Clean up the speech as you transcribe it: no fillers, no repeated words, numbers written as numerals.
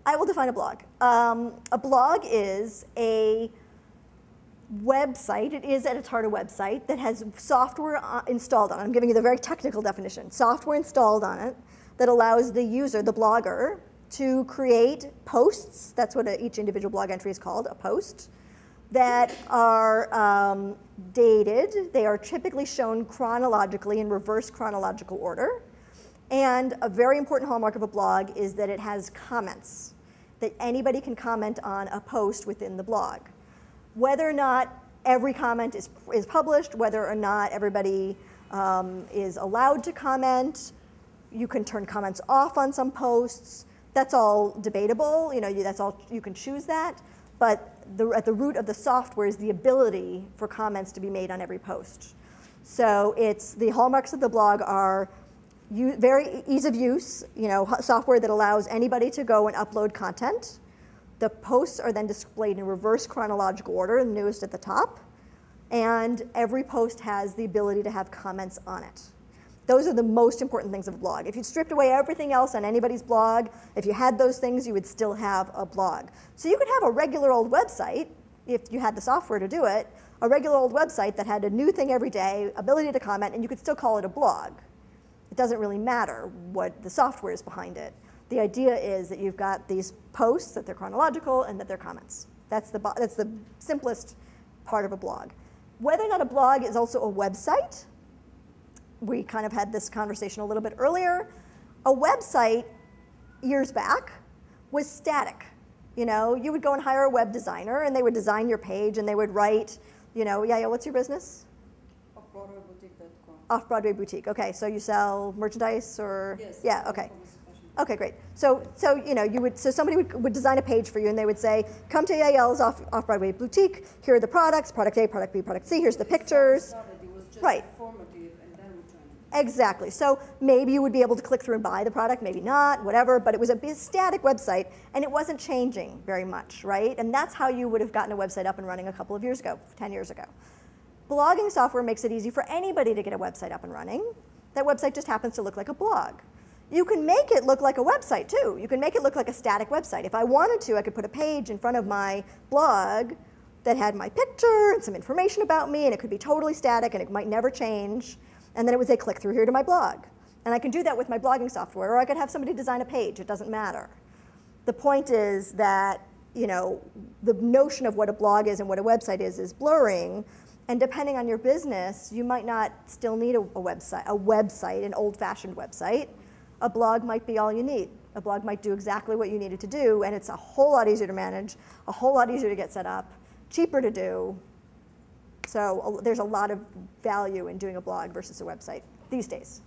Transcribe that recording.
I will define a blog. A blog is a website. It is at its heart a website that has software installed on it. I'm giving you the very technical definition. Software installed on it that allows the user, the blogger, to create posts. That's what each individual blog entry is called, a post, that are dated. They are typically shown chronologically in reverse chronological order. And a very important hallmark of a blog is that it has comments, that anybody can comment on a post within the blog. Whether or not every comment is published, whether or not everybody is allowed to comment, you can turn comments off on some posts. That's all debatable. That's all, you can choose that. But at the root of the software is the ability for comments to be made on every post. So the hallmarks of the blog are very ease of use, software that allows anybody to go and upload content. The posts are then displayed in reverse chronological order, the newest at the top. And every post has the ability to have comments on it. Those are the most important things of a blog. If you stripped away everything else on anybody's blog, if you had those things, you would still have a blog. So you could have a regular old website, if you had the software to do it, a regular old website that had a new thing every day, ability to comment, and you could still call it a blog. It doesn't really matter what the software is behind it. The idea is that you've got these posts, that they're chronological, and that they're comments. That's the simplest part of a blog. Whether or not a blog is also a website, we kind of had this conversation a little bit earlier. A website, years back, was static. You would go and hire a web designer, and they would design your page, and they would write, yeah, what's your business? Off-Broadway Boutique. Okay, so you sell merchandise or? Yes. Yeah, okay. Okay, great. So somebody would design a page for you, and they would say, come to Yael's Off-Broadway Boutique. Here are the products, product A, product B, product C. Here's the pictures. It was just right. formative, and then we turned it. Exactly. So maybe you would be able to click through and buy the product, maybe not, whatever. But it was a static website, and it wasn't changing very much, right? And that's how you would have gotten a website up and running a couple of years ago, 10 years ago. Blogging software makes it easy for anybody to get a website up and running. That website just happens to look like a blog. You can make it look like a website too. You can make it look like a static website. If I wanted to, I could put a page in front of my blog that had my picture and some information about me, and it could be totally static and it might never change. And then it would say, click through here to my blog. And I can do that with my blogging software, or I could have somebody design a page. It doesn't matter. The point is that the notion of what a blog is and what a website is blurring. And depending on your business, you might not still need a website, an old-fashioned website. A blog might be all you need. A blog might do exactly what you need it to do, and it's a whole lot easier to manage, a whole lot easier to get set up, cheaper to do. So there's a lot of value in doing a blog versus a website these days.